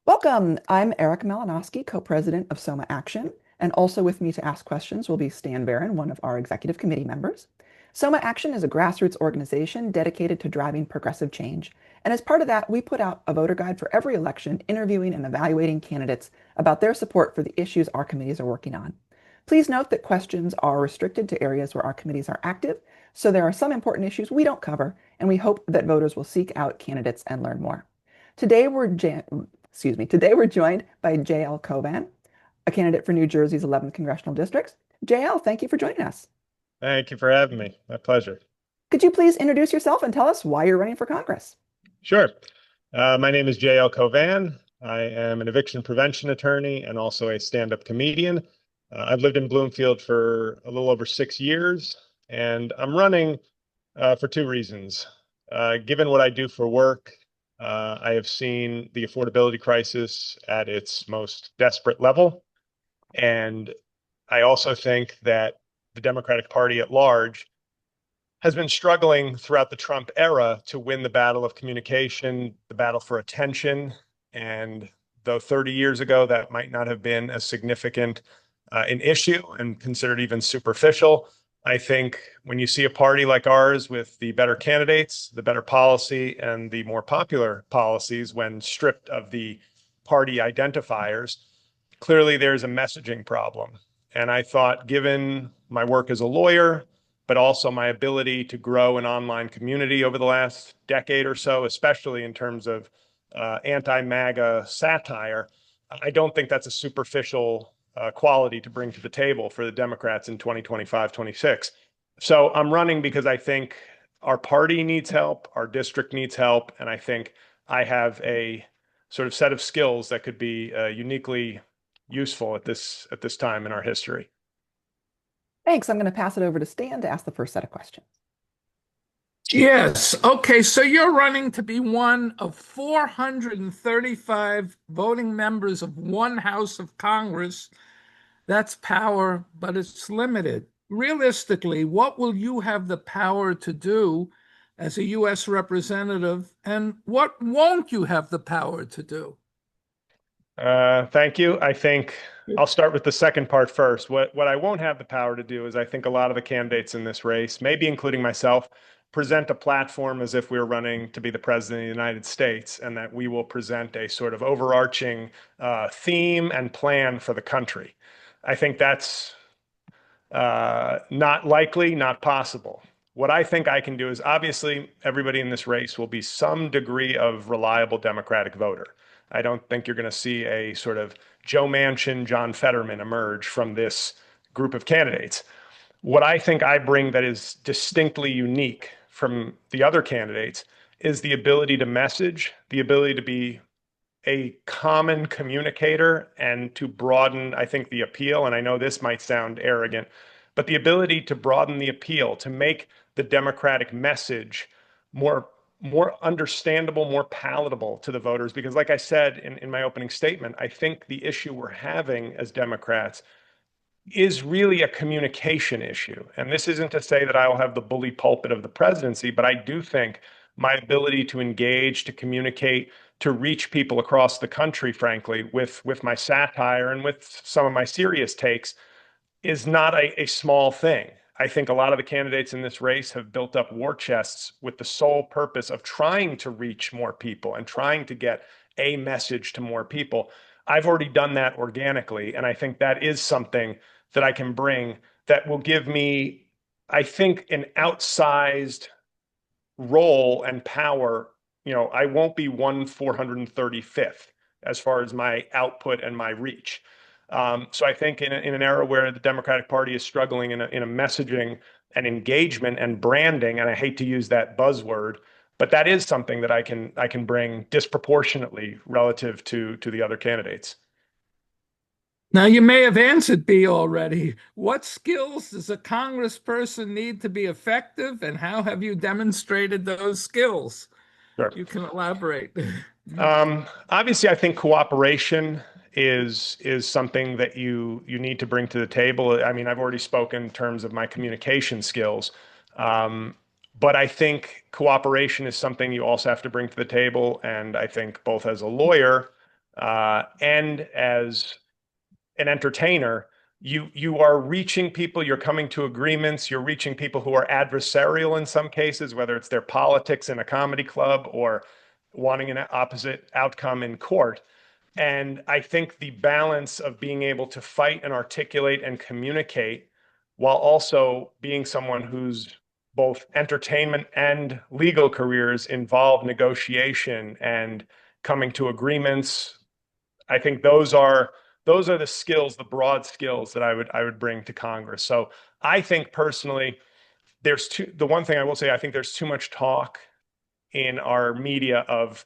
Welcome. I'm Eric Malinowski, co-president of SOMA Action, and also with me to ask questions will be Stan Barron, one of our executive committee members. SOMA Action is a grassroots organization dedicated to driving progressive change. And as part of that, we put out a voter guide for every election, interviewing and evaluating candidates about their support for the issues our committees are working on. Please note that questions are restricted to areas where our committees are active, so there are some important issues we don't cover, and we hope that voters will seek out candidates and learn more. Today we're Today we're joined by J.L. Cauvin, a candidate for New Jersey's 11th congressional district. JL, thank you for joining us. Thank you for having me. My pleasure. Could you please introduce yourself and tell us why you're running for Congress? Sure. My name is J.L. Cauvin. I am an eviction prevention attorney and also a stand-up comedian. I've lived in Bloomfield for a little over 6 years, and I'm running for two reasons. Given what I do for work, I have seen the affordability crisis at its most desperate level. And I also think that the Democratic Party at large has been struggling throughout the Trump era to win the battle of communication, the battle for attention. And though 30 years ago that might not have been as significant an issue and considered even superficial, I think when you see a party like ours with the better candidates, the better policy, and the more popular policies when stripped of the party identifiers, clearly there's a messaging problem. And I thought, given my work as a lawyer, but also my ability to grow an online community over the last decade or so, especially in terms of anti-MAGA satire, I don't think that's a superficial quality to bring to the table for the Democrats in 2025, 26. So I'm running because I think our party needs help, our district needs help, and I think I have a sort of set of skills that could be uniquely useful at this time in our history. Thanks. I'm going to pass it over to Stan to ask the first set of questions. Yes. Okay. So you're running to be one of 435 voting members of one House of Congress. That's power, but it's limited. Realistically, what will you have the power to do as a U.S. representative, and what won't you have the power to do? Thank you. I think I'll start with the second part first. What I won't have the power to do is I think a lot of the candidates in this race, maybe including myself, present a platform as if we were running to be the president of the United States, and that we will present a sort of overarching theme and plan for the country. I think that's not likely, not possible. What I think I can do is, obviously everybody in this race will be some degree of reliable Democratic voter. I don't think you're going to see a sort of Joe Manchin, John Fetterman emerge from this group of candidates. What I think I bring that is distinctly unique from the other candidates is the ability to message, the ability to be a common communicator and to broaden, I think, the appeal. And I know this might sound arrogant, but the ability to broaden the appeal, to make the Democratic message more understandable, more palatable to the voters. Because like I said in my opening statement, I think the issue we're having as Democrats is really a communication issue. And this isn't to say that I will have the bully pulpit of the presidency, but I do think my ability to engage, to communicate, to reach people across the country, frankly, with my satire and with some of my serious takes is not a small thing. I think a lot of the candidates in this race have built up war chests with the sole purpose of trying to reach more people and trying to get a message to more people. I've already done that organically, and I think that is something that I can bring that will give me, I think, an outsized role and power. You know, I won't be 435th as far as my output and my reach. So I think in an era where the Democratic Party is struggling in a messaging and engagement and branding, and I hate to use that buzzword, but that is something that I can bring disproportionately relative to the other candidates. Now, you may have answered B already. What skills does a congressperson need to be effective, and how have you demonstrated those skills? Sure. You can elaborate. Obviously, I think cooperation is something that you need to bring to the table. I mean, I've already spoken in terms of my communication skills, but I think cooperation is something you also have to bring to the table. And I think both as a lawyer, and as an entertainer, you are reaching people, you're coming to agreements, you're reaching people who are adversarial in some cases, whether it's their politics in a comedy club or wanting an opposite outcome in court. And I think the balance of being able to fight and articulate and communicate while also being someone whose both entertainment and legal careers involve negotiation and coming to agreements. I think those are the skills, the broad skills that I would bring to Congress. So I think personally, the one thing I will say, I think there's too much talk in our media of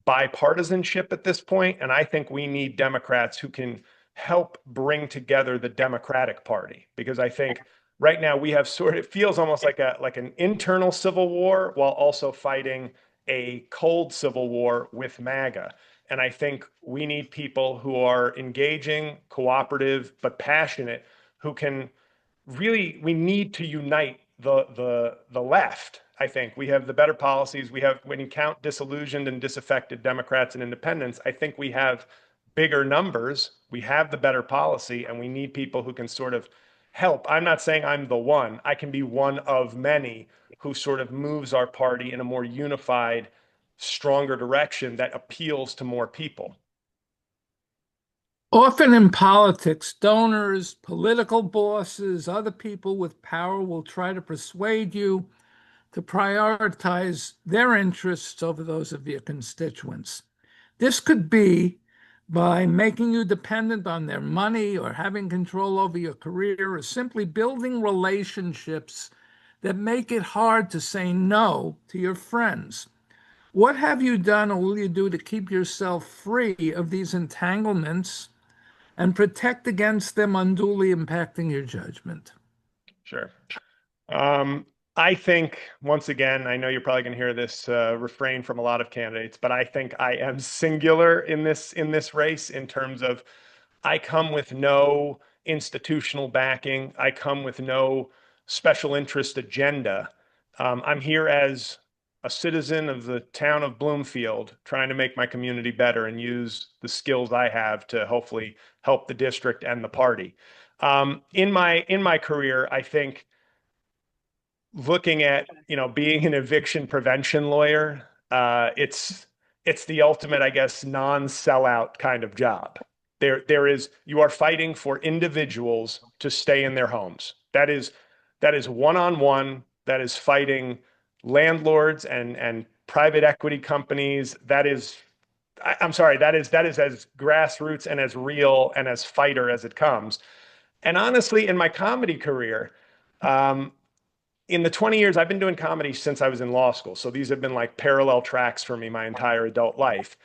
bipartisanship at this point, and I think we need Democrats who can help bring together the Democratic Party, because I think right now we have it feels almost like an internal civil war while also fighting a cold civil war with MAGA. And I think we need people who are engaging, cooperative, but passionate, who can really, we need to unite the left. I think we have the better policies. We have, when you count disillusioned and disaffected Democrats and independents, I think we have bigger numbers. We have the better policy, and we need people who can sort of help. I'm not saying I'm the one. I can be one of many who sort of moves our party in a more unified, stronger direction that appeals to more people. Often in politics, donors, political bosses, other people with power will try to persuade you to prioritize their interests over those of your constituents. This could be by making you dependent on their money or having control over your career or simply building relationships that make it hard to say no to your friends. What have you done or will you do to keep yourself free of these entanglements and protect against them unduly impacting your judgment? Sure. Um, I think, once again, I know you're probably going to hear this refrain from a lot of candidates, but I think I am singular in this race in terms of I come with no institutional backing. I come with no special interest agenda. I'm here as a citizen of the town of Bloomfield, trying to make my community better and use the skills I have to hopefully help the district and the party. In my career, I think looking at being an eviction prevention lawyer, it's the ultimate, I guess, non-sellout kind of job. There is you are fighting for individuals to stay in their homes. That is one-on-one. That is fighting landlords and private equity companies. I'm sorry, that is as grassroots and as real and as fighter as it comes. And honestly, in my comedy career, um, in the 20 years I've been doing comedy since I was in law school. So these have been like parallel tracks for me my entire adult life.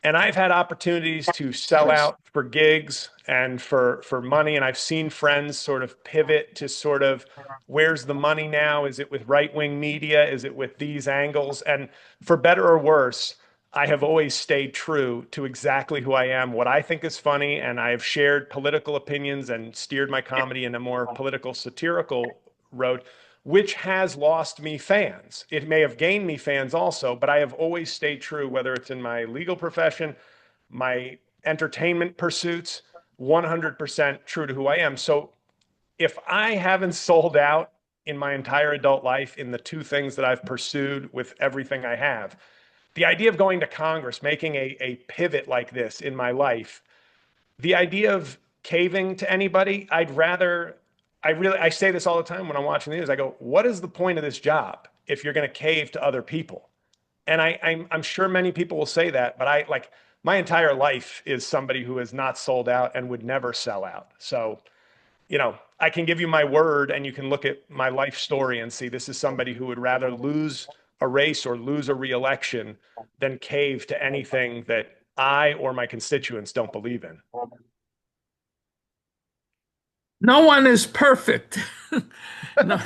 And I've had opportunities to sell out for gigs and for money. And I've seen friends sort of pivot to sort of, where's the money now? Is it with right-wing media? Is it with these angles? And for better or worse, I have always stayed true to exactly who I am, what I think is funny, and I have shared political opinions and steered my comedy in a more political, satirical road, which has lost me fans. It may have gained me fans also, but I have always stayed true, whether it's in my legal profession, my entertainment pursuits, 100% true to who I am. So if I haven't sold out in my entire adult life in the two things that I've pursued with everything I have, the idea of going to Congress, making a pivot like this in my life, the idea of caving to anybody, I say this all the time when I'm watching the news. I go, what is the point of this job if you're going to cave to other people? And I'm sure many people will say that, but my entire life is somebody who has not sold out and would never sell out. So, I can give you my word, and you can look at my life story and see this is somebody who would rather lose a race or lose a reelection than cave to anything that I or my constituents don't believe in. No one is perfect. No,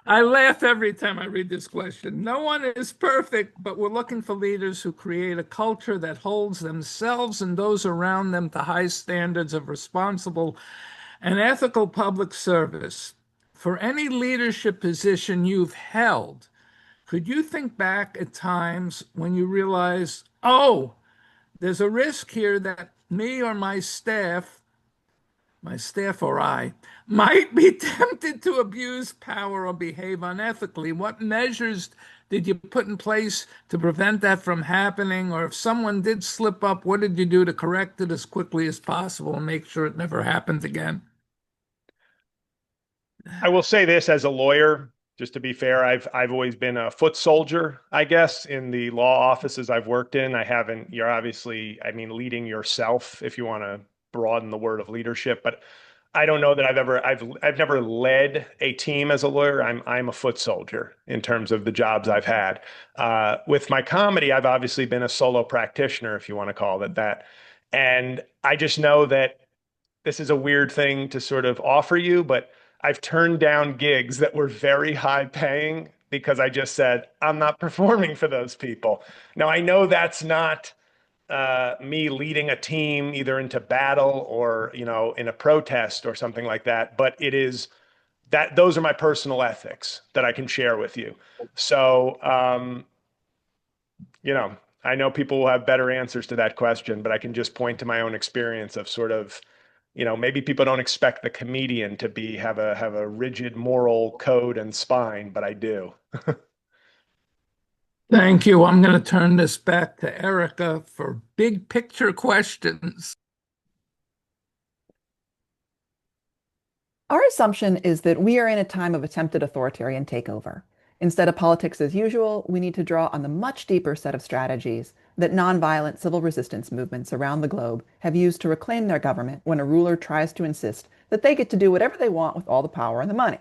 I laugh every time I read this question. No one is perfect, but we're looking for leaders who create a culture that holds themselves and those around them to high standards of responsible and ethical public service. For any leadership position you've held, could you think back at times when you realized, oh, there's a risk here that me or my staff or I, might be tempted to abuse power or behave unethically. What measures did you put in place to prevent that from happening? Or if someone did slip up, what did you do to correct it as quickly as possible and make sure it never happened again? I will say this as a lawyer, just to be fair, I've always been a foot soldier, I guess, in the law offices I've worked in. I haven't, you're obviously, I mean, leading yourself if you want to broaden the word of leadership, but I don't know that I've never led a team as a lawyer. I'm a foot soldier in terms of the jobs I've had. With my comedy, I've obviously been a solo practitioner, if you want to call it that. And I just know that this is a weird thing to sort of offer you, but I've turned down gigs that were very high paying because I just said, I'm not performing for those people. Now, I know that's not me leading a team either into battle or, in a protest or something like that, but it is that those are my personal ethics that I can share with you. So, I know people will have better answers to that question, but I can just point to my own experience of sort of maybe people don't expect the comedian to have a rigid moral code and spine, but I do. Thank you. I'm going to turn this back to Erica for big picture questions. Our assumption is that we are in a time of attempted authoritarian takeover. Instead of politics as usual, we need to draw on the much deeper set of strategies that nonviolent civil resistance movements around the globe have used to reclaim their government when a ruler tries to insist that they get to do whatever they want with all the power and the money.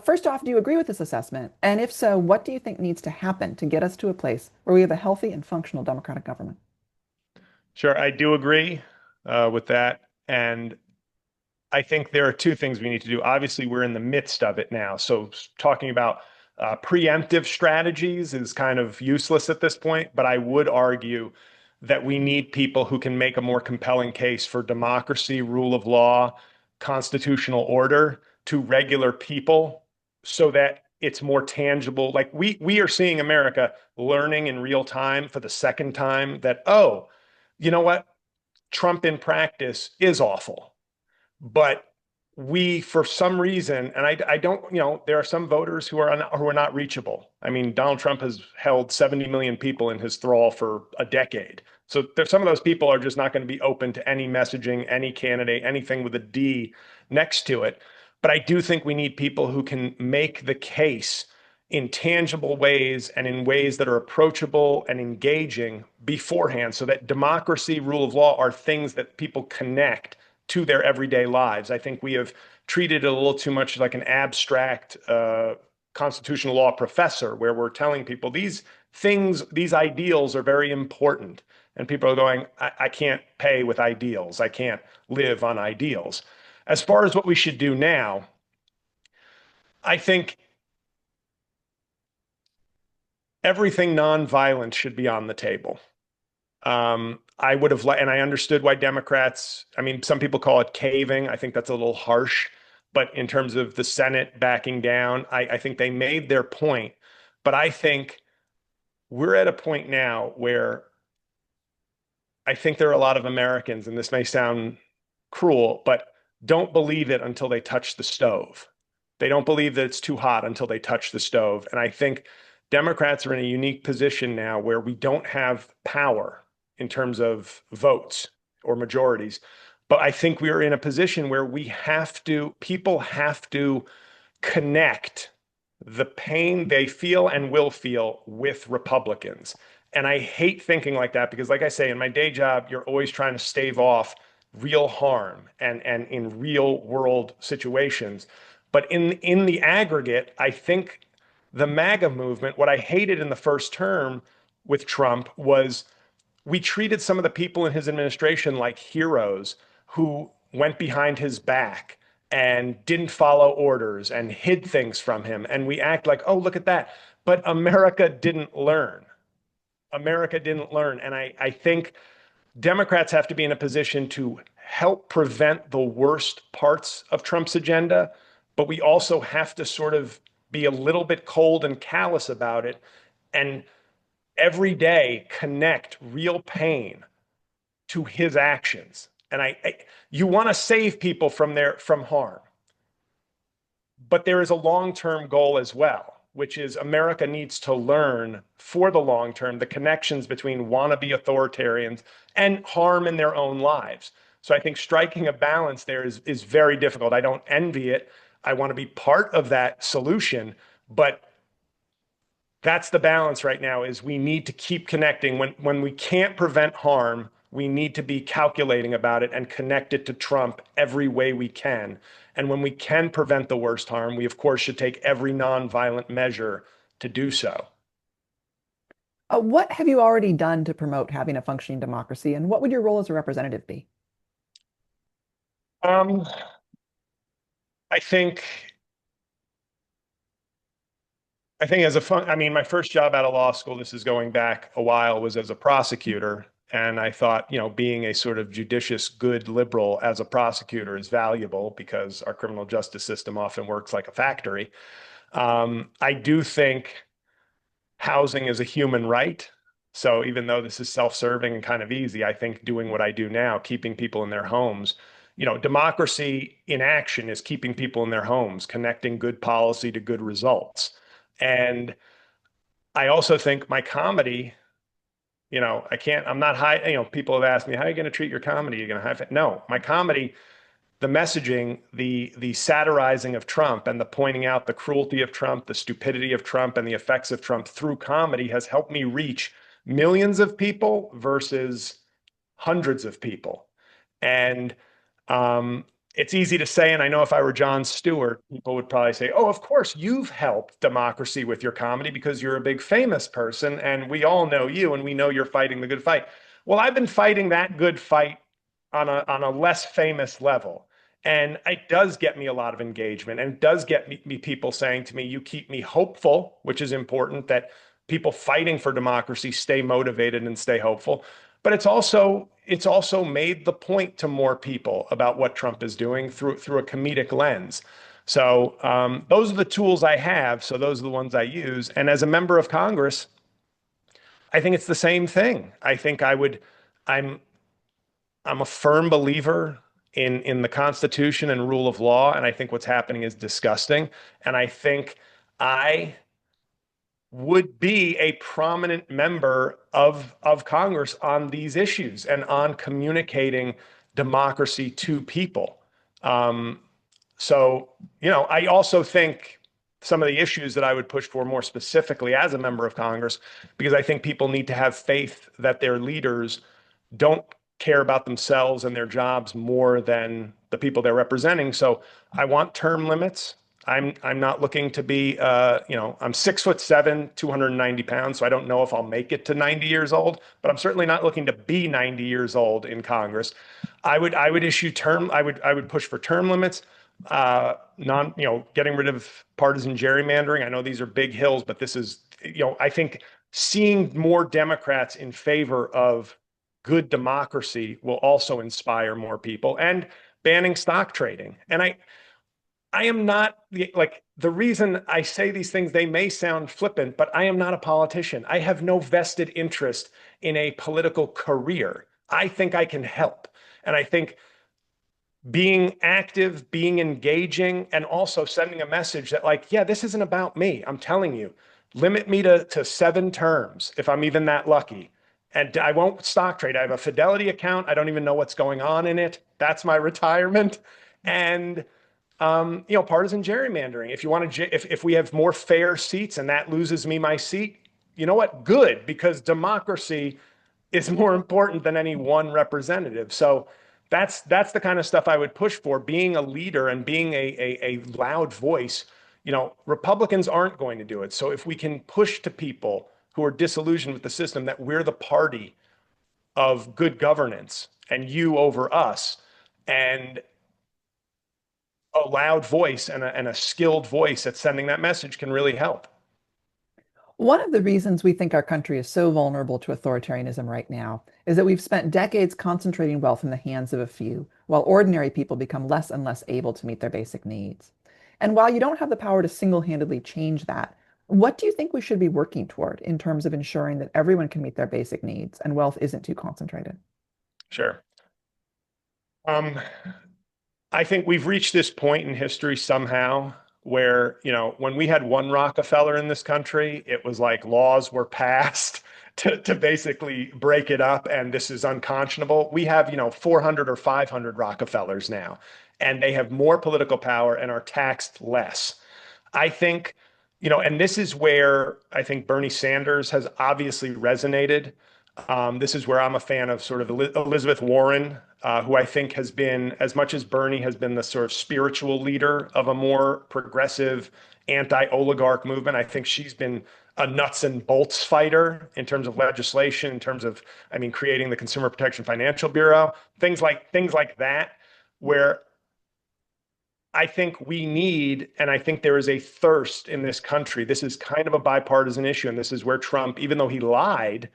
First off, do you agree with this assessment? And if so, what do you think needs to happen to get us to a place where we have a healthy and functional democratic government? Sure, I do agree with that. And I think there are two things we need to do. Obviously, we're in the midst of it now. So talking about preemptive strategies is kind of useless at this point, but I would argue that we need people who can make a more compelling case for democracy, rule of law, constitutional order to regular people so that it's more tangible. Like we are seeing America learning in real time for the second time that, oh, you know what? Trump in practice is awful. But we, for some reason, and I don't, there are some voters who are not reachable. I mean, Donald Trump has held 70 million people in his thrall for a decade. So there's some of those people are just not going to be open to any messaging, any candidate, anything with a D next to it. But I do think we need people who can make the case in tangible ways and in ways that are approachable and engaging beforehand so that democracy, rule of law are things that people connect to their everyday lives. I think we have treated it a little too much like an abstract constitutional law professor, where we're telling people these things, these ideals are very important. And people are going, I can't pay with ideals. I can't live on ideals. As far as what we should do now, I think everything nonviolent should be on the table. I would have, and I understood why Democrats, I mean, some people call it caving. I think that's a little harsh. But in terms of the Senate backing down, I think they made their point. But I think we're at a point now where I think there are a lot of Americans, and this may sound cruel, but don't believe it until they touch the stove. They don't believe that it's too hot until they touch the stove. And I think Democrats are in a unique position now where we don't have power in terms of votes or majorities. But I think we are in a position where people have to connect the pain they feel and will feel with Republicans. And I hate thinking like that because, like I say, in my day job, you're always trying to stave off real harm and in real world situations. But in the aggregate, I think the MAGA movement, what I hated in the first term with Trump was we treated some of the people in his administration like heroes who went behind his back and didn't follow orders and hid things from him. And we act like, oh, look at that. But America didn't learn. America didn't learn. And I think Democrats have to be in a position to help prevent the worst parts of Trump's agenda, but we also have to sort of be a little bit cold and callous about it and every day connect real pain to his actions. And you want to save people from harm, but there is a long-term goal as well, which is America needs to learn for the long term the connections between wannabe authoritarians and harm in their own lives. So I think striking a balance there is very difficult. I don't envy it. I want to be part of that solution, but that's the balance right now is we need to keep connecting. When we can't prevent harm, we need to be calculating about it and connect it to Trump every way we can. And when we can prevent the worst harm, we of course should take every nonviolent measure to do so. What have you already done to promote having a functioning democracy, and what would your role as a representative be? Um, I think I think as a fun, I mean, my first job out of law school, this is going back a while, was as a prosecutor. And I thought, being a sort of judicious, good liberal as a prosecutor is valuable because our criminal justice system often works like a factory. I do think housing is a human right. So even though this is self-serving and kind of easy, I think doing what I do now, keeping people in their homes, democracy in action is keeping people in their homes, connecting good policy to good results. And I also think my comedy, I'm not high, people have asked me, how are you going to treat your comedy? You're going to have, no, my comedy, the messaging, the satirizing of Trump and the pointing out the cruelty of Trump, the stupidity of Trump, and the effects of Trump through comedy has helped me reach millions of people versus hundreds of people. And um, it's easy to say, and I know if I were Jon Stewart, people would probably say, "Oh, of course, you've helped democracy with your comedy because you're a big famous person, and we all know you, and we know you're fighting the good fight." Well, I've been fighting that good fight on a less famous level, and it does get me a lot of engagement, and it does get me people saying to me, "You keep me hopeful," which is important that people fighting for democracy stay motivated and stay hopeful. But it's also made the point to more people about what Trump is doing through a comedic lens. So those are the tools I have. So those are the ones I use. And as a member of Congress, I think it's the same thing. I think I'm I'm a firm believer in the Constitution and rule of law, and I think what's happening is disgusting. And I think I would be a prominent member of Congress on these issues and on communicating democracy to people. Um, so, I also think some of the issues that I would push for more specifically as a member of Congress, because I think people need to have faith that their leaders don't care about themselves and their jobs more than the people they're representing. So I want term limits. I'm not looking to be I'm 6'7", 290 pounds, so I don't know if I'll make it to 90 years old, but I'm certainly not looking to be 90 years old in Congress. I would push for term limits, getting rid of partisan gerrymandering. I know these are big hills, but this is, I think seeing more Democrats in favor of good democracy will also inspire more people, and banning stock trading. And I am not like the reason I say these things, they may sound flippant, but I am not a politician. I have no vested interest in a political career. I think I can help. And I think being active, being engaging, and also sending a message that, like, yeah, this isn't about me. I'm telling you, limit me to 7 terms if I'm even that lucky. And I won't stock trade. I have a Fidelity account. I don't even know what's going on in it. That's my retirement. And partisan gerrymandering. If you want to, if we have more fair seats and that loses me my seat, you know what? Good, because democracy is more important than any one representative. So that's the kind of stuff I would push for. Being a leader and being a loud voice. Republicans aren't going to do it. So if we can push to people who are disillusioned with the system that we're the party of good governance and you over us, and a loud voice and a skilled voice at sending that message can really help. One of the reasons we think our country is so vulnerable to authoritarianism right now is that we've spent decades concentrating wealth in the hands of a few, while ordinary people become less and less able to meet their basic needs. And while you don't have the power to single-handedly change that, what do you think we should be working toward in terms of ensuring that everyone can meet their basic needs and wealth isn't too concentrated? Sure. Um, I think we've reached this point in history somehow where, when we had one Rockefeller in this country, it was like laws were passed to basically break it up, and this is unconscionable. We have, 400 or 500 Rockefellers now, and they have more political power and are taxed less. I think, and this is where I think Bernie Sanders has obviously resonated. This is where I'm a fan of sort of Elizabeth Warren, who I think has been, as much as Bernie has been the sort of spiritual leader of a more progressive anti-oligarch movement. I think she's been a nuts and bolts fighter in terms of legislation, in terms of, I mean, creating the Consumer Protection Financial Bureau, things like that, where I think we need, and I think there is a thirst in this country. This is kind of a bipartisan issue, and this is where Trump, even though he lied,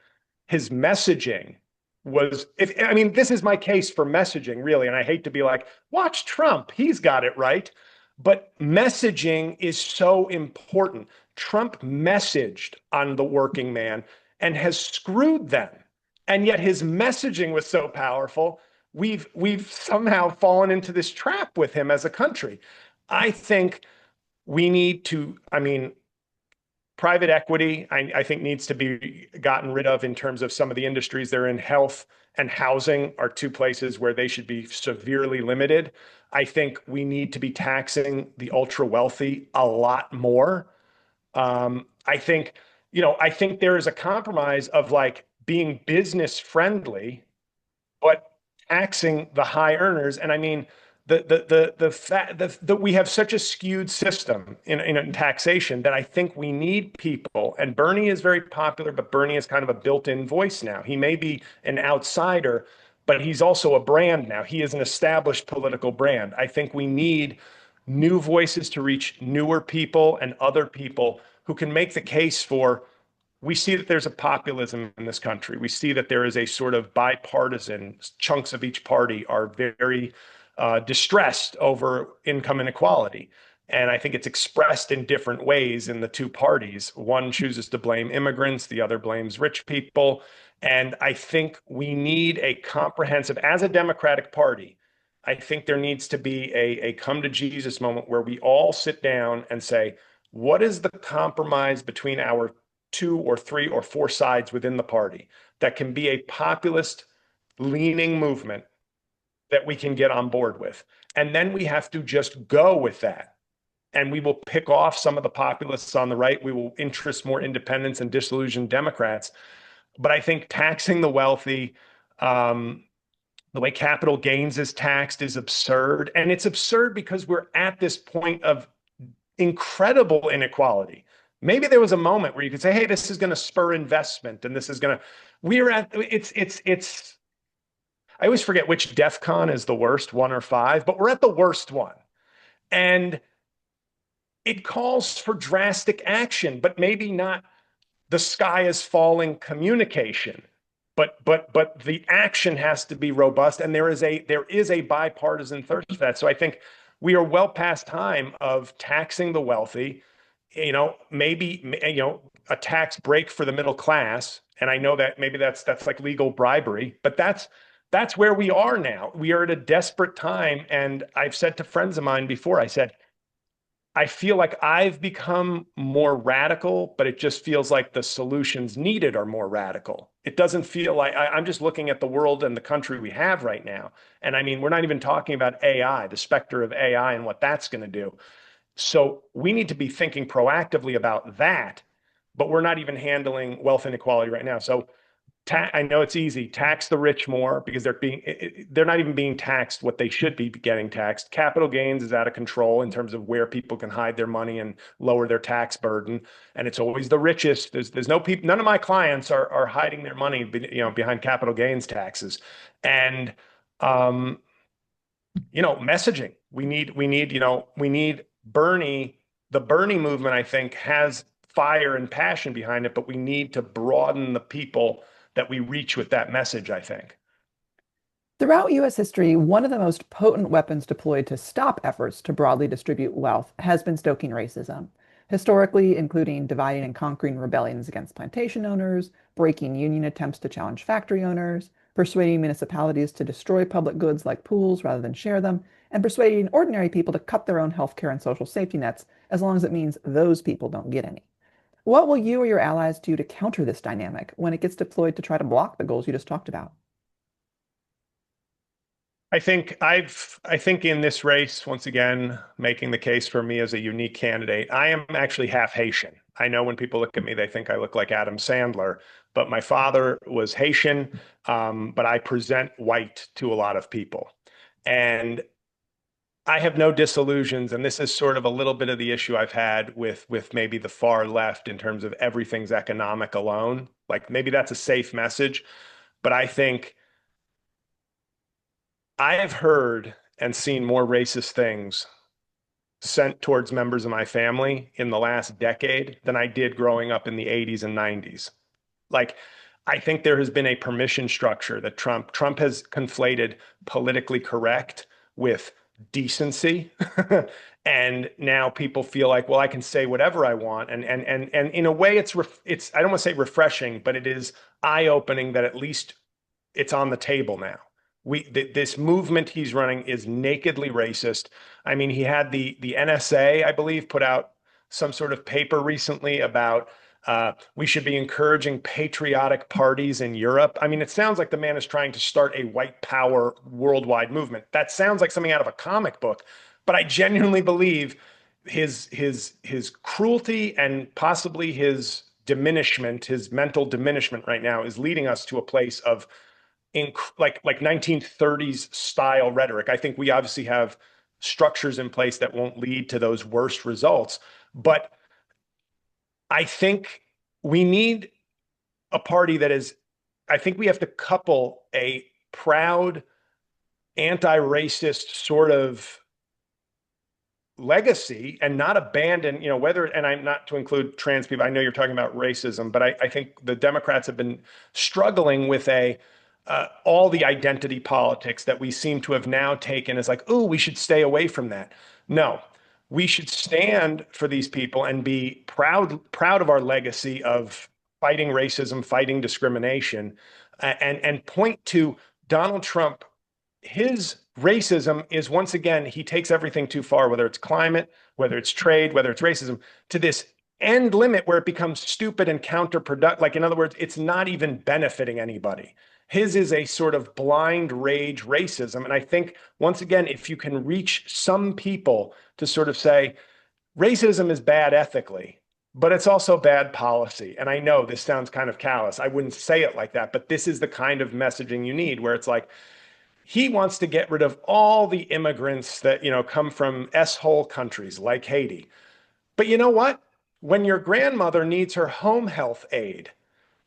his messaging was, if I mean, this is my case for messaging, really, and I hate to be like, watch Trump, he's got it right. But messaging is so important. Trump messaged on the working man and has screwed them. And yet his messaging was so powerful. We've somehow fallen into this trap with him as a country. I think we need to, I mean, private equity, I think needs to be gotten rid of in terms of some of the industries they're in. Health and housing are two places where they should be severely limited. I think we need to be taxing the ultra wealthy a lot more. I think there is a compromise of like being business friendly but taxing the high earners. And I mean, the fact that we have such a skewed system in taxation that I think we need people. And Bernie is very popular, but Bernie is kind of a built-in voice now. He may be an outsider, but he's also a brand now. He is an established political brand. I think we need new voices to reach newer people and other people who can make the case for, we see that there's a populism in this country. We see that there is a sort of bipartisan, chunks of each party are very distressed over income inequality. And I think it's expressed in different ways in the two parties. One chooses to blame immigrants, the other blames rich people. And I think we need a comprehensive, as a Democratic Party, I think there needs to be a come to Jesus moment where we all sit down and say, what is the compromise between our two or three or four sides within the party that can be a populist leaning movement that we can get on board with? And then we have to just go with that. And we will pick off some of the populists on the right. We will interest more independents and disillusioned Democrats. But I think taxing the wealthy, the way capital gains is taxed is absurd. And it's absurd because we're at this point of incredible inequality. Maybe there was a moment where you could say, hey, this is going to spur investment and this is going to, we're at, it's, I always forget which DEF CON is the worst, one or five, but we're at the worst one. And it calls for drastic action, but maybe not the sky is falling communication. But the action has to be robust, and there is a bipartisan thirst for that. So I think we are well past time of taxing the wealthy. Maybe a tax break for the middle class. And I know that maybe that's like legal bribery, but that's where we are now. We are at a desperate time, and I've said to friends of mine before, I said, I feel like I've become more radical, but it just feels like the solutions needed are more radical. It doesn't feel like I'm just looking at the world and the country we have right now. And I mean, we're not even talking about AI, the specter of AI and what that's going to do. So we need to be thinking proactively about that, but we're not even handling wealth inequality right now. So I know it's easy. Tax the rich more because they're not even being taxed what they should be getting taxed. Capital gains is out of control in terms of where people can hide their money and lower their tax burden. And it's always the richest. There's no people. None of my clients are hiding their money, behind capital gains taxes. And messaging. We need Bernie. The Bernie movement, I think, has fire and passion behind it, but we need to broaden the people that we reach with that message, I think. Throughout U.S. history, one of the most potent weapons deployed to stop efforts to broadly distribute wealth has been stoking racism, historically including dividing and conquering rebellions against plantation owners, breaking union attempts to challenge factory owners, persuading municipalities to destroy public goods like pools rather than share them, and persuading ordinary people to cut their own healthcare and social safety nets as long as it means those people don't get any. What will you or your allies do to counter this dynamic when it gets deployed to try to block the goals you just talked about? I think in this race, once again, making the case for me as a unique candidate, I am actually half Haitian. I know when people look at me, they think I look like Adam Sandler, but my father was Haitian, but I present white to a lot of people. And I have no disillusions, and this is sort of a little bit of the issue I've had with maybe the far left in terms of everything's economic alone. Like maybe that's a safe message, but I think I have heard and seen more racist things sent towards members of my family in the last decade than I did growing up in the 80s and 90s. Like, I think there has been a permission structure that Trump has conflated politically correct with decency. And now people feel like, well, I can say whatever I want. And in a way it's I don't want to say refreshing, but it is eye-opening that at least it's on the table now. This movement he's running is nakedly racist. I mean, he had the NSA, I believe, put out some sort of paper recently about we should be encouraging patriotic parties in Europe. I mean, it sounds like the man is trying to start a white power worldwide movement. That sounds like something out of a comic book, but I genuinely believe his cruelty and possibly his diminishment, his mental diminishment right now is leading us to a place of like 1930s style rhetoric. I think we obviously have structures in place that won't lead to those worst results, but I think we need a party that is, I think we have to couple a proud anti-racist sort of legacy and not abandon, whether, and I'm not to include trans people. I know you're talking about racism, but I think the Democrats have been struggling with all the identity politics that we seem to have now taken as like, oh, we should stay away from that. No, we should stand for these people and be proud of our legacy of fighting racism, fighting discrimination, and point to Donald Trump. His racism is, once again, he takes everything too far, whether it's climate, whether it's trade, whether it's racism, to this end limit where it becomes stupid and counterproductive. Like, in other words, it's not even benefiting anybody. His is a sort of blind rage racism. And I think, once again, if you can reach some people to sort of say, racism is bad ethically, but it's also bad policy. And I know this sounds kind of callous. I wouldn't say it like that, but this is the kind of messaging you need, where it's like, he wants to get rid of all the immigrants that, come from S-hole countries like Haiti. But you know what? When your grandmother needs her home health aid,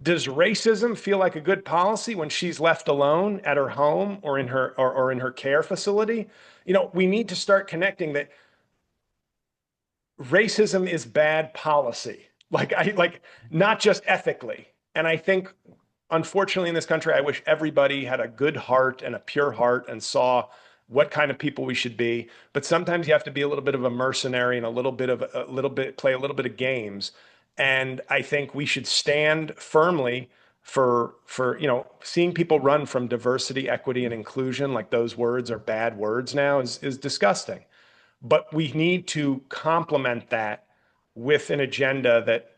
does racism feel like a good policy when she's left alone at her home or in her care facility? We need to start connecting that racism is bad policy. Like not just ethically. And I think, unfortunately, in this country, I wish everybody had a good heart and a pure heart and saw what kind of people we should be. But sometimes you have to be a little bit of a mercenary and play a little bit of games. And I think we should stand firmly for seeing people run from diversity, equity, and inclusion, like those words are bad words now, is disgusting. But we need to complement that with an agenda that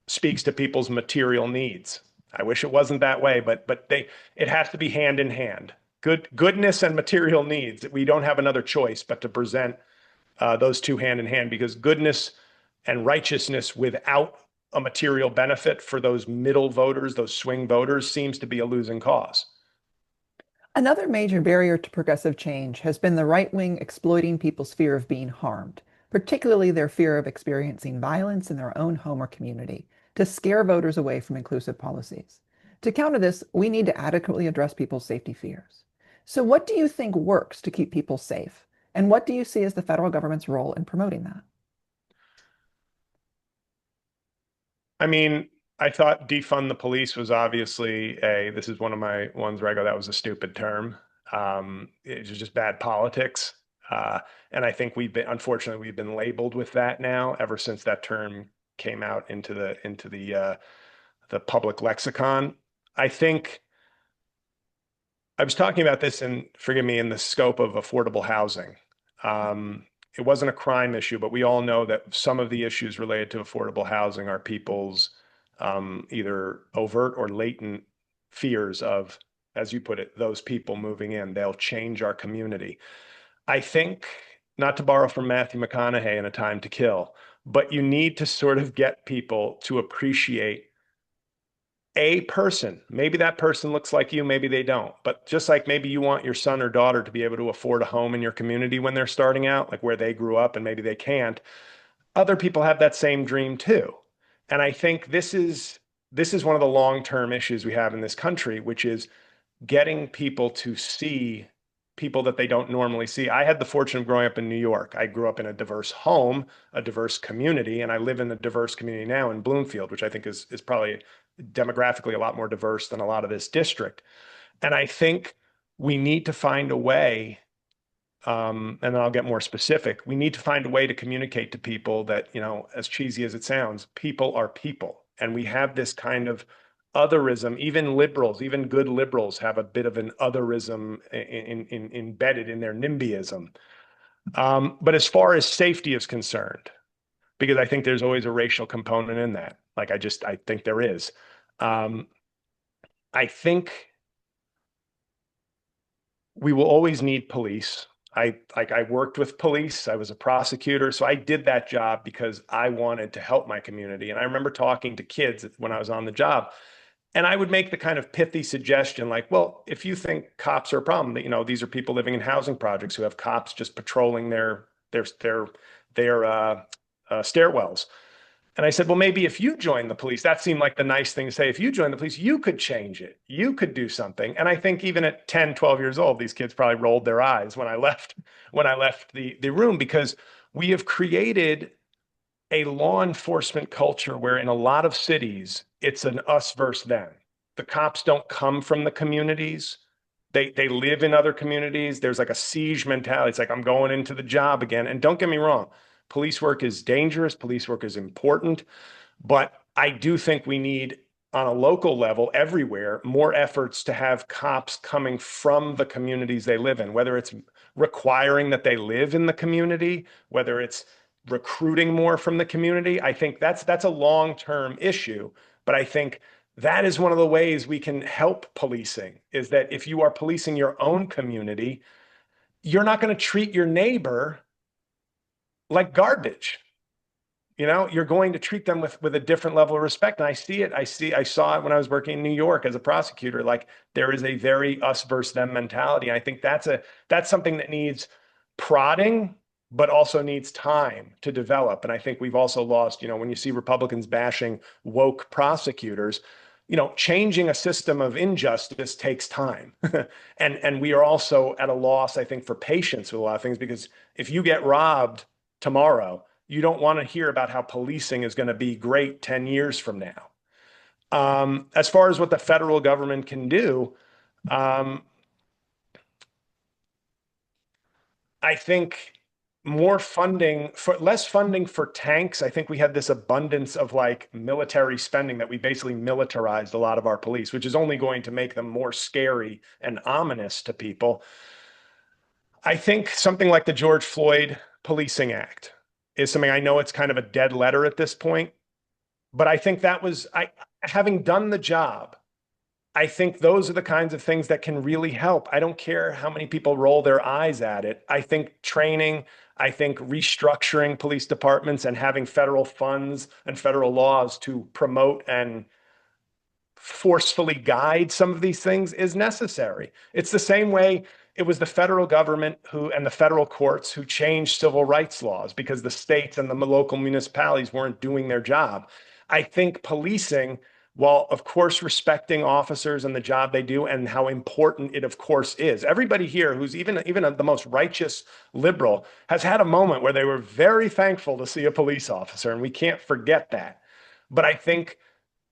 speaks to people's material needs. I wish it wasn't that way, but it has to be hand in hand. Goodness and material needs. We don't have another choice but to present those two hand in hand, because goodness and righteousness without a material benefit for those middle voters, those swing voters, seems to be a losing cause. Another major barrier to progressive change has been the right wing exploiting people's fear of being harmed, particularly their fear of experiencing violence in their own home or community, to scare voters away from inclusive policies. To counter this, we need to adequately address people's safety fears. So, what do you think works to keep people safe? And what do you see as the federal government's role in promoting that? I mean, I thought defund the police was obviously this is one of my ones where I go, that was a stupid term. It was just bad politics. And I think unfortunately, we've been labeled with that now ever since that term came out into the public lexicon. I think I was talking about this, and forgive me, in the scope of affordable housing. Um, it wasn't a crime issue, but we all know that some of the issues related to affordable housing are people's either overt or latent fears of, as you put it, those people moving in. They'll change our community. I think, not to borrow from Matthew McConaughey in A Time to Kill, but you need to sort of get people to appreciate a person. Maybe that person looks like you, maybe they don't. But just like maybe you want your son or daughter to be able to afford a home in your community when they're starting out, like where they grew up and maybe they can't, other people have that same dream too. And I think this is one of the long-term issues we have in this country, which is getting people to see people that they don't normally see. I had the fortune of growing up in New York. I grew up in a diverse home, a diverse community, and I live in a diverse community now in Bloomfield, which I think is probably demographically a lot more diverse than a lot of this district. And I think we need to find a way, and then I'll get more specific. We need to find a way to communicate to people that, as cheesy as it sounds, people are people. And we have this kind of otherism. Even liberals, even good liberals have a bit of an otherism embedded in their NIMBYism. But as far as safety is concerned, because I think there's always a racial component in that. I think there is. Um, I think we will always need police. I worked with police. I was a prosecutor, so I did that job because I wanted to help my community. And I remember talking to kids when I was on the job, and I would make the kind of pithy suggestion like, well, if you think cops are a problem, these are people living in housing projects who have cops just patrolling their stairwells. And I said, well, maybe if you join the police, that seemed like the nice thing to say. If you join the police, you could change it. You could do something. And I think even at 10, 12 years old, these kids probably rolled their eyes when I left the room, because we have created a law enforcement culture where in a lot of cities, it's an us versus them. The cops don't come from the communities. They live in other communities. There's like a siege mentality. It's like, I'm going into the job again. And don't get me wrong, police work is dangerous. Police work is important. But I do think we need, on a local level, everywhere, more efforts to have cops coming from the communities they live in, whether it's requiring that they live in the community, whether it's recruiting more from the community. I think that's a long-term issue, but I think that is one of the ways we can help policing, is that if you are policing your own community, you're not going to treat your neighbor like garbage. You're going to treat them with a different level of respect. And I see it. I saw it when I was working in New York as a prosecutor. Like, there is a very us versus them mentality. And I think that's something that needs prodding, but also needs time to develop. And I think we've also lost, when you see Republicans bashing woke prosecutors, changing a system of injustice takes time. And we are also at a loss, I think, for patience with a lot of things, because if you get robbed tomorrow, you don't want to hear about how policing is going to be great 10 years from now. As far as what the federal government can do, um, I think less funding for tanks. I think we had this abundance of like military spending that we basically militarized a lot of our police, which is only going to make them more scary and ominous to people. I think something like the George Floyd Policing Act is something, I know it's kind of a dead letter at this point, but I think having done the job, I think those are the kinds of things that can really help. I don't care how many people roll their eyes at it. I think training, I think restructuring police departments and having federal funds and federal laws to promote and forcefully guide some of these things is necessary. It's the same way it was the federal government and the federal courts who changed civil rights laws because the states and the local municipalities weren't doing their job. I think policing, while of course respecting officers and the job they do and how important it of course is, everybody here who's even the most righteous liberal has had a moment where they were very thankful to see a police officer, and we can't forget that. But I think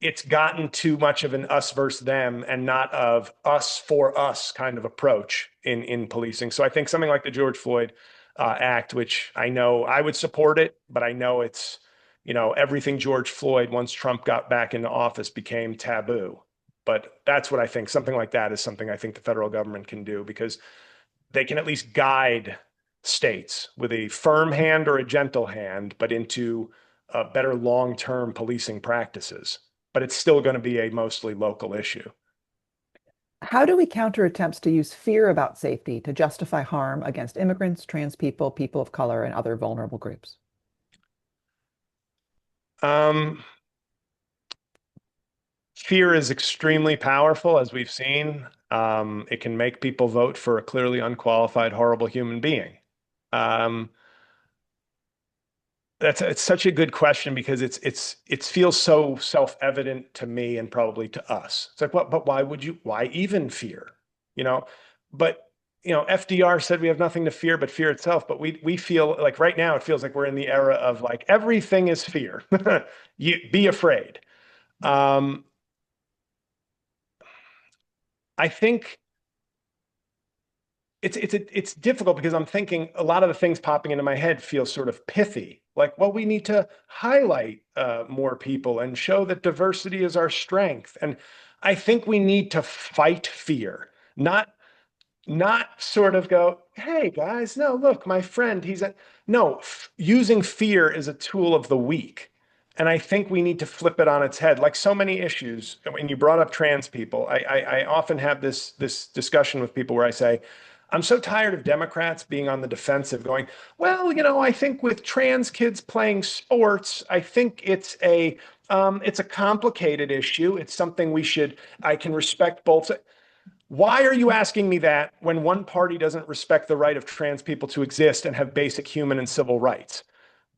it's gotten too much of an us versus them and not of us for us kind of approach in policing. So I think something like the George Floyd Act, which I know I would support it, but I know it's, everything George Floyd, once Trump got back into office, became taboo. But that's what I think. Something like that is something I think the federal government can do because they can at least guide states with a firm hand or a gentle hand, but into better long-term policing practices. But it's still going to be a mostly local issue. How do we counter attempts to use fear about safety to justify harm against immigrants, trans people, people of color, and other vulnerable groups? Um, Fear is extremely powerful, as we've seen. It can make people vote for a clearly unqualified, horrible human being. Um, it's such a good question because it feels so self-evident to me and probably to us. It's like, what, but why even fear? You know, but FDR said we have nothing to fear but fear itself. But we feel like right now it feels like we're in the era of like everything is fear. You be afraid. Um, I think it's difficult because I'm thinking a lot of the things popping into my head feel sort of pithy. Like, well, we need to highlight more people and show that diversity is our strength. And I think we need to fight fear, not sort of go, hey guys, no, look, my friend, he's a no, using fear is a tool of the weak. And I think we need to flip it on its head. Like so many issues, when you brought up trans people, I often have this discussion with people where I say, I'm so tired of Democrats being on the defensive, going, well, I think with trans kids playing sports, I think it's a complicated issue. It's something I can respect both. Why are you asking me that when one party doesn't respect the right of trans people to exist and have basic human and civil rights?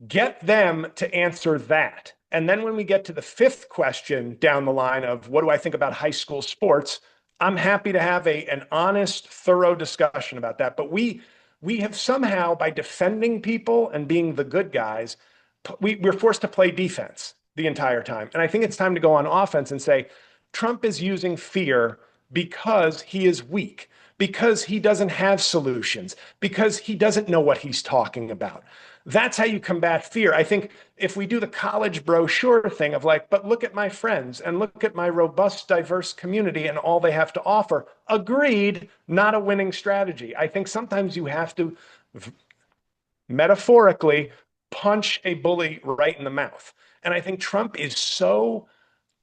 Get them to answer that. And then when we get to the fifth question down the line of what do I think about high school sports, I'm happy to have an honest, thorough discussion about that. But we have somehow, by defending people and being the good guys, we're forced to play defense the entire time. And I think it's time to go on offense and say, Trump is using fear because he is weak, because he doesn't have solutions, because he doesn't know what he's talking about. That's how you combat fear. I think if we do the college brochure thing of like, but look at my friends and look at my robust, diverse community and all they have to offer, agreed, not a winning strategy. I think sometimes you have to metaphorically punch a bully right in the mouth. And I think Trump is so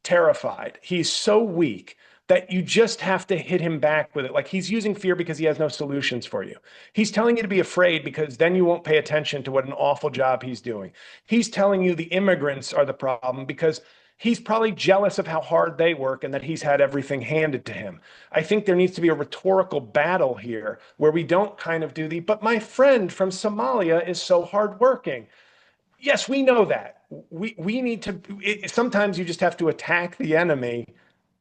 terrified. He's so weak that you just have to hit him back with it. Like he's using fear because he has no solutions for you. He's telling you to be afraid because then you won't pay attention to what an awful job he's doing. He's telling you the immigrants are the problem because he's probably jealous of how hard they work and that he's had everything handed to him. I think there needs to be a rhetorical battle here where we don't kind of do but my friend from Somalia is so hardworking. Yes, we know that. We need to. Sometimes you just have to attack the enemy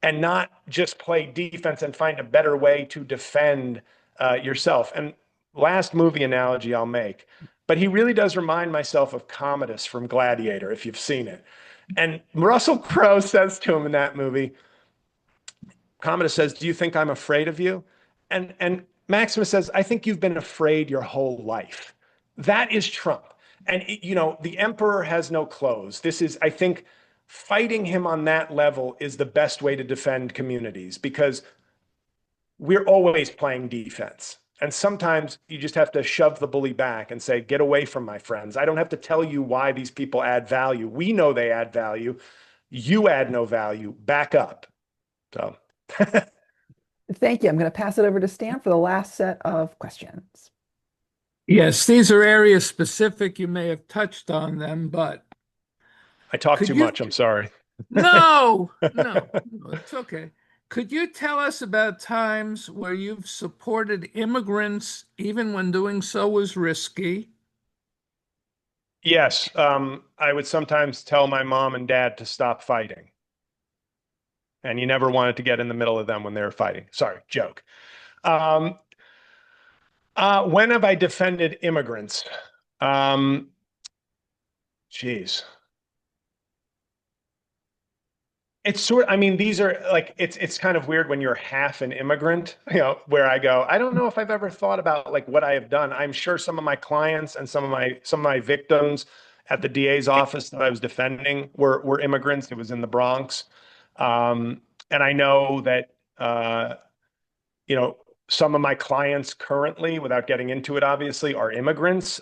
and not just play defense and find a better way to defend yourself. And last movie analogy I'll make, but he really does remind myself of Commodus from Gladiator, if you've seen it. And Russell Crowe says to him in that movie, Commodus says, "Do you think I'm afraid of you?" And Maximus says, "I think you've been afraid your whole life." That is Trump. And the emperor has no clothes. This is, I think, fighting him on that level is the best way to defend communities because we're always playing defense. And sometimes you just have to shove the bully back and say, get away from my friends. I don't have to tell you why these people add value. We know they add value. You add no value. Back up. So Thank you. I'm going to pass it over to Stan for the last set of questions. Yes, these are area specific. You may have touched on them, but I talk could too you? much. I'm sorry. No, it's okay. Could you tell us about times where you've supported immigrants even when doing so was risky? Yes, I would sometimes tell my mom and dad to stop fighting. And you never wanted to get in the middle of them when they were fighting. Sorry, joke. Um, when have I defended immigrants? Um, geez. I mean, these are like it's kind of weird when you're half an immigrant, where I go, I don't know if I've ever thought about like what I have done. I'm sure some of my clients and some of my victims at the DA's office that I was defending were immigrants. It was in the Bronx. And I know that, you know, some of my clients currently, without getting into it, obviously, are immigrants.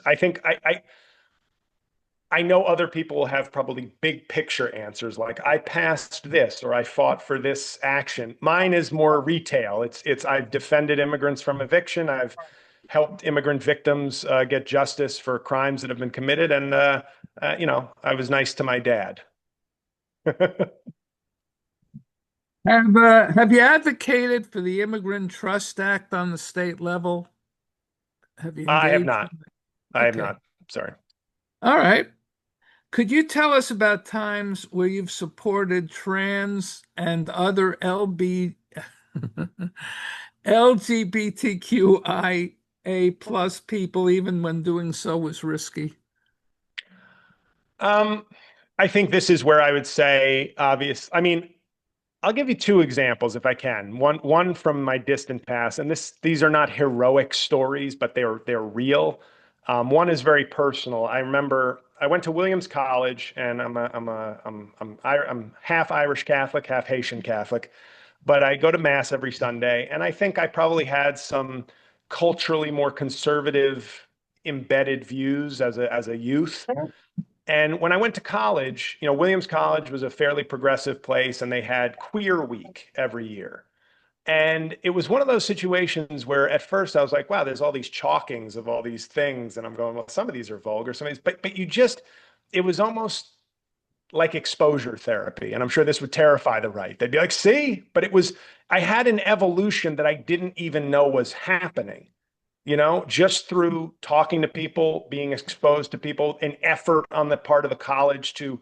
I know other people have probably big picture answers like I passed this or I fought for this action. Mine is more retail. It's I've defended immigrants from eviction. I've helped immigrant victims get justice for crimes that have been committed, and I was nice to my dad. Have you advocated for the Immigrant Trust Act on the state level? Have you I have engaged not. in that? I have Okay. not. Sorry. All right. Could you tell us about times where you've supported trans and other LGBTQIA plus people, even when doing so was risky? Um, I think this is where I would say obvious. I mean, I'll give you two examples if I can. One from my distant past, and these are not heroic stories, but they're real. One is very personal. I remember I went to Williams College, and I'm half Irish Catholic, half Haitian Catholic, but I go to mass every Sunday, and I think I probably had some culturally more conservative embedded views as a youth. And when I went to college, Williams College was a fairly progressive place, and they had Queer Week every year. And it was one of those situations where at first I was like, wow, there's all these chalkings of all these things. And I'm going, well, some of these are vulgar, some of these, but it was almost like exposure therapy. And I'm sure this would terrify the right. They'd be like, see, but I had an evolution that I didn't even know was happening, just through talking to people, being exposed to people, an effort on the part of the college to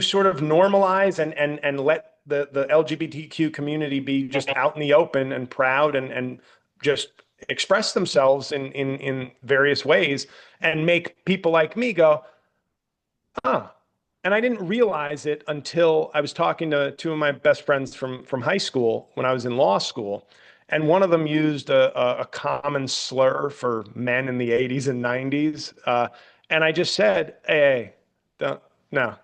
sort of normalize and let the LGBTQ community be just out in the open and proud and just express themselves in various ways and make people like me go, huh. And I didn't realize it until I was talking to two of my best friends from high school when I was in law school. And one of them used a common slur for men in the 80s and 90s. And I just said, hey, don't, no.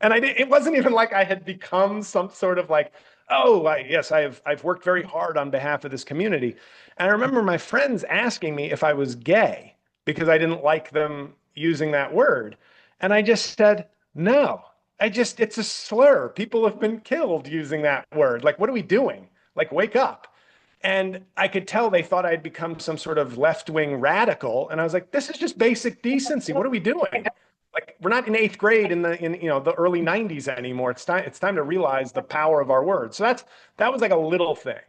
And it wasn't even like I had become some sort of like, oh, yes, I've worked very hard on behalf of this community. And I remember my friends asking me if I was gay because I didn't like them using that word. And I just said, no, it's a slur. People have been killed using that word. Like, what are we doing? Like, wake up. And I could tell they thought I'd become some sort of left-wing radical. And I was like, this is just basic decency. What are we doing? Like, we're not in eighth grade in the early 90s anymore. It's time to realize the power of our words. So that was like a little thing.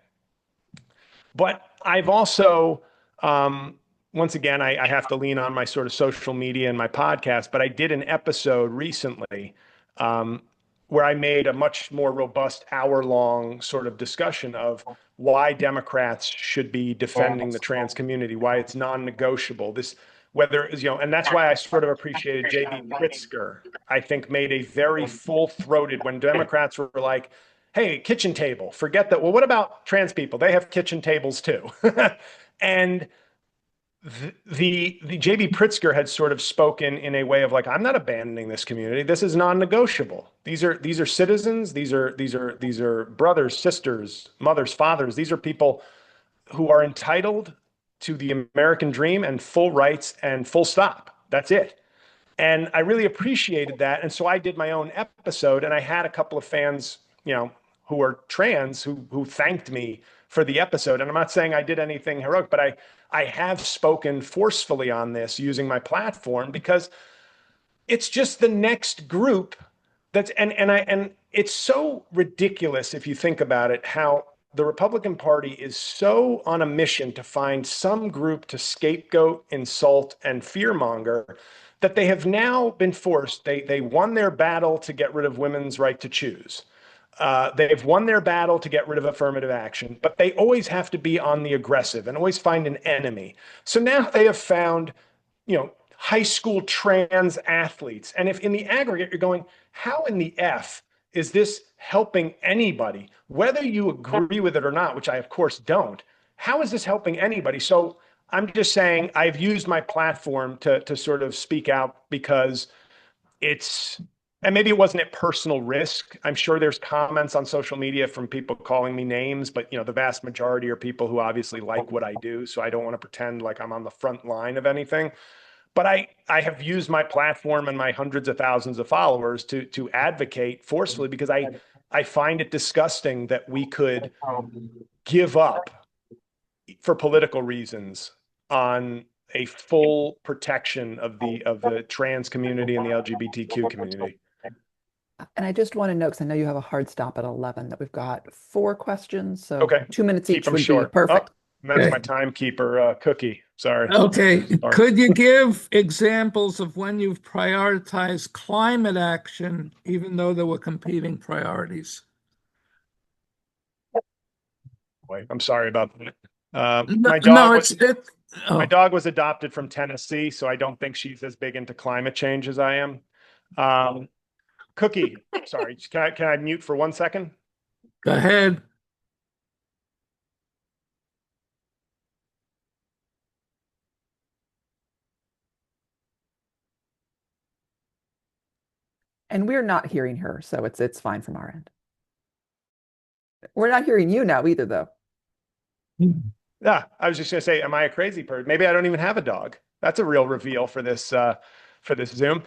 But I've also, once again, I have to lean on my sort of social media and my podcast, but I did an episode recently um, where I made a much more robust hour-long sort of discussion of why Democrats should be defending the trans community, why it's non-negotiable. And that's why I sort of appreciated J.B. Pritzker. I think made a very full-throated when Democrats were like, hey, kitchen table, forget that. Well, what about trans people? They have kitchen tables too. And the JB Pritzker had sort of spoken in a way of like, I'm not abandoning this community. This is non-negotiable. These are citizens. These are brothers, sisters, mothers, fathers. These are people who are entitled to the American dream and full rights and full stop. That's it. And I really appreciated that. And so I did my own episode, and I had a couple of fans, who are trans who thanked me for the episode. And I'm not saying I did anything heroic, but I have spoken forcefully on this using my platform because it's just the next group and it's so ridiculous if you think about it, how the Republican Party is so on a mission to find some group to scapegoat, insult, and fearmonger that they have now been forced. They won their battle to get rid of women's right to choose. They've won their battle to get rid of affirmative action, but they always have to be on the aggressive and always find an enemy. So now they have found, high school trans athletes. And if in the aggregate, you're going, how in the F is this helping anybody? Whether you agree with it or not, which I, of course, don't, how is this helping anybody? So I'm just saying I've used my platform to sort of speak out because it's and maybe it wasn't at personal risk. I'm sure there's comments on social media from people calling me names, but the vast majority are people who obviously like what I do. So I don't want to pretend like I'm on the front line of anything. But I have used my platform and my hundreds of thousands of followers to advocate forcefully because I find it disgusting that we could give up for political reasons on a full protection of the trans community and the LGBTQ community. And I just want to know, because I know you have a hard stop at 11, that we've got 4 questions. So Okay, 2 minutes keep each them would be short. Oh, perfect. that's my Okay. timekeeper cookie. Sorry. Okay. Sorry. Could you give examples of when you've prioritized climate action, even though there were competing priorities? Boy, I'm sorry about that. No, no, My oh, dog was adopted from Tennessee, so I don't think she's as big into climate change as I am. Um, Cookie, sorry, can I mute for 1 second? go ahead. And we're not hearing her, so it's fine from our end. We're not hearing you now either, though. Yeah, I was just gonna say, am I a crazy person? Maybe I don't even have a dog. That's a real reveal for this Zoom.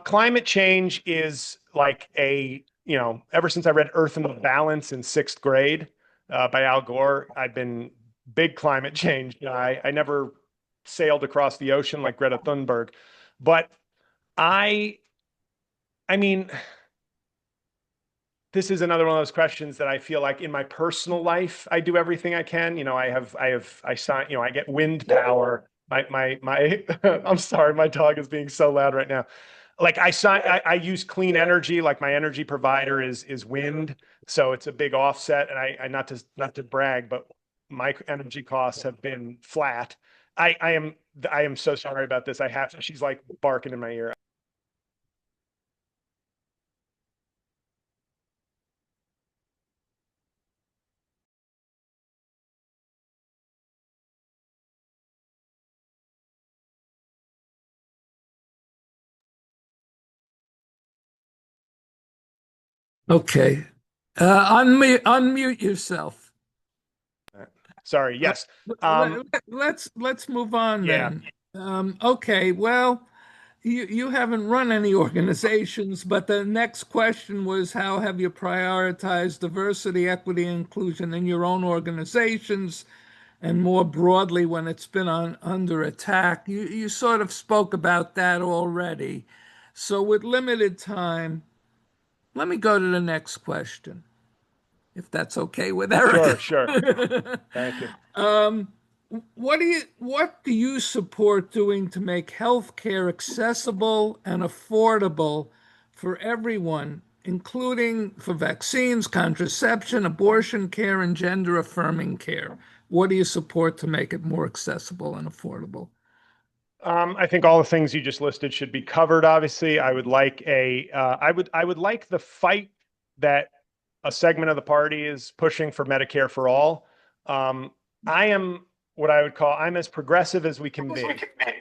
Climate change is like ever since I read Earth in the Balance in sixth grade by Al Gore, I've been big climate change guy. I never sailed across the ocean like Greta Thunberg, but I, I mean, this is another one of those questions that I feel like in my personal life, I do everything I can. I sign, I get wind power. I'm sorry, my dog is being so loud right now. Like I use clean energy. Like my energy provider is wind, so it's a big offset. And I not to brag, but my energy costs have been flat. I am so sorry about this. She's like barking in my ear. Okay. Unmute yourself. Sorry. Uh, Yes. Um, let's move on yeah. then. Okay, well, you haven't run any organizations, but the next question was how have you prioritized diversity, equity, and inclusion in your own organizations, and more broadly when it's been under attack? You sort of spoke about that already. So with limited time, let me go to the next question, if that's okay with Eric. Sure. Sure. Thank you. What do you support doing to make healthcare accessible and affordable for everyone, including for vaccines, contraception, abortion care, and gender affirming care? What do you support to make it more accessible and affordable? I think all the things you just listed should be covered. Obviously, I would like the fight that a segment of the party is pushing for Medicare for all. Um, I am what I would call I'm as progressive as we can be,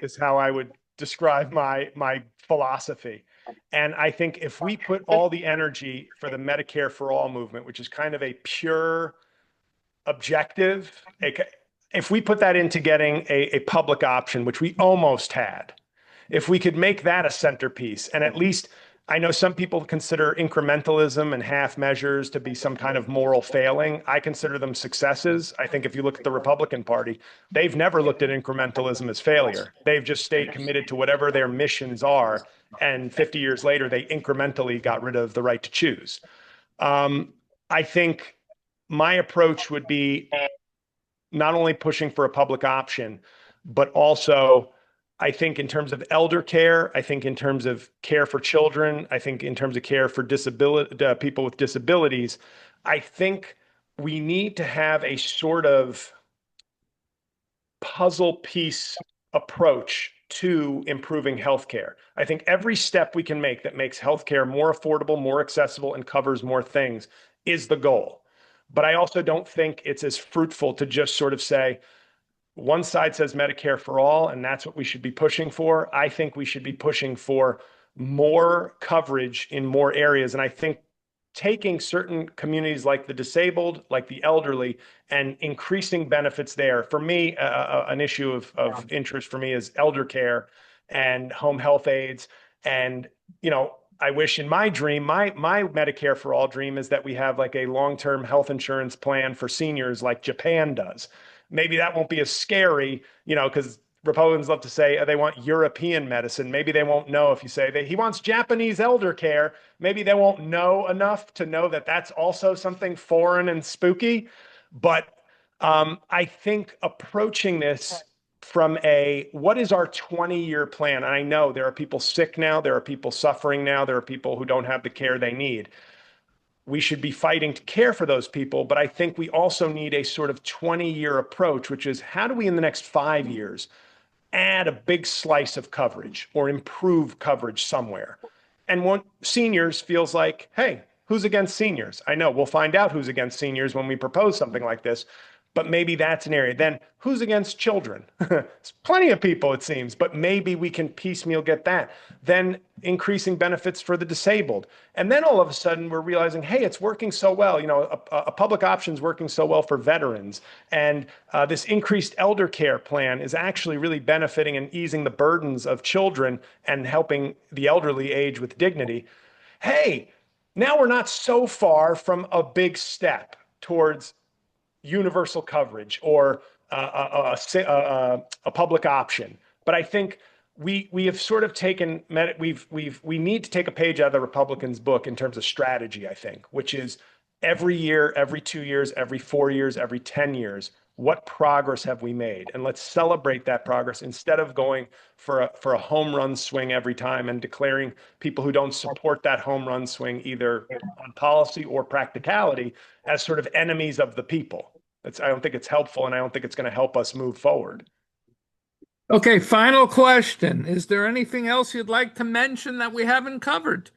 is how I would describe my philosophy. And I think if we put all the energy for the Medicare for all movement, which is kind of a pure objective, if we put that into getting a public option, which we almost had, if we could make that a centerpiece, and at least I know some people consider incrementalism and half measures to be some kind of moral failing. I consider them successes. I think if you look at the Republican Party, they've never looked at incrementalism as failure. They've just stayed committed to whatever their missions are. And 50 years later, they incrementally got rid of the right to choose. Um, I think my approach would be not only pushing for a public option, but also I think in terms of elder care, I think in terms of care for children, I think in terms of care for disability people with disabilities, I think we need to have a sort of puzzle piece approach to improving healthcare. I think every step we can make that makes healthcare more affordable, more accessible, and covers more things is the goal. But I also don't think it's as fruitful to just sort of say, one side says Medicare for all, and that's what we should be pushing for. I think we should be pushing for more coverage in more areas. And I think taking certain communities like the disabled, like the elderly, and increasing benefits there. For me, an issue of interest for me is elder care and home health aides. And, I wish in my dream, my Medicare for all dream is that we have like a long-term health insurance plan for seniors like Japan does. Maybe that won't be as scary, because Republicans love to say they want European medicine. Maybe they won't know if you say that he wants Japanese elder care. Maybe they won't know enough to know that that's also something foreign and spooky. But I think approaching this from what is our 20-year plan? And I know there are people sick now, there are people suffering now, there are people who don't have the care they need. We should be fighting to care for those people. But I think we also need a sort of 20-year approach, which is how do we in the next 5 years add a big slice of coverage or improve coverage somewhere? And one seniors feels like, hey, who's against seniors? I know we'll find out who's against seniors when we propose something like this, but maybe that's an area. Then who's against children? There's plenty of people, it seems, but maybe we can piecemeal get that. Then increasing benefits for the disabled. And then all of a sudden we're realizing, hey, it's working so well. A public option is working so well for veterans. And this increased elder care plan is actually really benefiting and easing the burdens of children and helping the elderly age with dignity. Hey, now we're not so far from a big step towards universal coverage or a public option. But I think we have sort of taken we need to take a page out of the Republicans' book in terms of strategy, I think, which is every year, every 2 years, every 4 years, every 10 years, what progress have we made? And let's celebrate that progress instead of going for a home run swing every time and declaring people who don't support that home run swing either on policy or practicality as sort of enemies of the people. I don't think it's helpful, and I don't think it's going to help us move forward. Okay, final question. Is there anything else you'd like to mention that we haven't covered?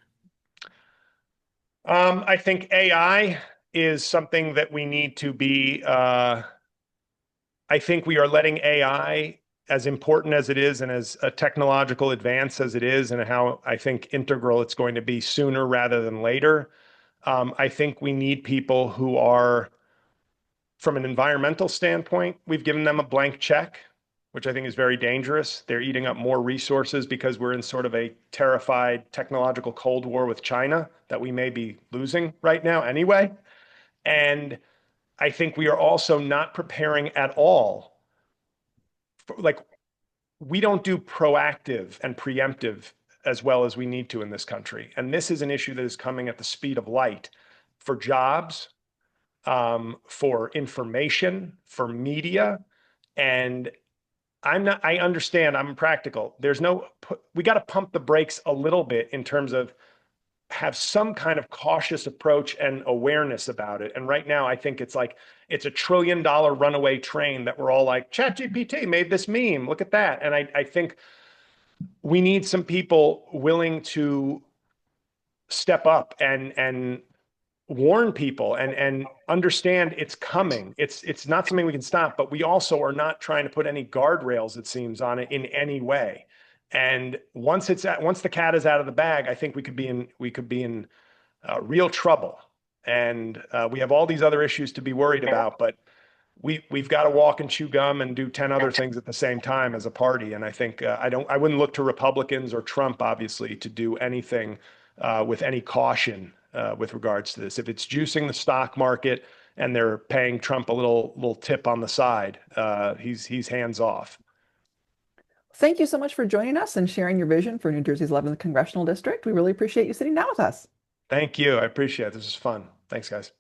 I think AI is something that we need to be. I think we are letting AI, as important as it is and as a technological advance as it is, and how I think integral it's going to be sooner rather than later. I think we need people who are, from an environmental standpoint, we've given them a blank check, which I think is very dangerous. They're eating up more resources because we're in sort of a terrified technological Cold War with China that we may be losing right now anyway. And I think we are also not preparing at all. Like, we don't do proactive and preemptive as well as we need to in this country. And this is an issue that is coming at the speed of light for jobs, for information, for media. And I understand, I'm practical. We got to pump the brakes a little bit in terms of have some kind of cautious approach and awareness about it. And right now, I think it's a $1 trillion runaway train that we're all like, ChatGPT made this meme. Look at that. And I think we need some people willing to step up and warn people and understand it's coming. It's not something we can stop, but we also are not trying to put any guardrails, it seems, on it in any way. And once the cat is out of the bag, I think we could be in real trouble. And we have all these other issues to be worried about, but we've got to walk and chew gum and do 10 other things at the same time as a party. And I think I wouldn't look to Republicans or Trump, obviously, to do anything with any caution with regards to this. If it's juicing the stock market and they're paying Trump a little tip on the side, he's hands off. Thank you so much for joining us and sharing your vision for New Jersey's 11th Congressional District. We really appreciate you sitting down with us. Thank you. I appreciate it. This is fun. Thanks, guys.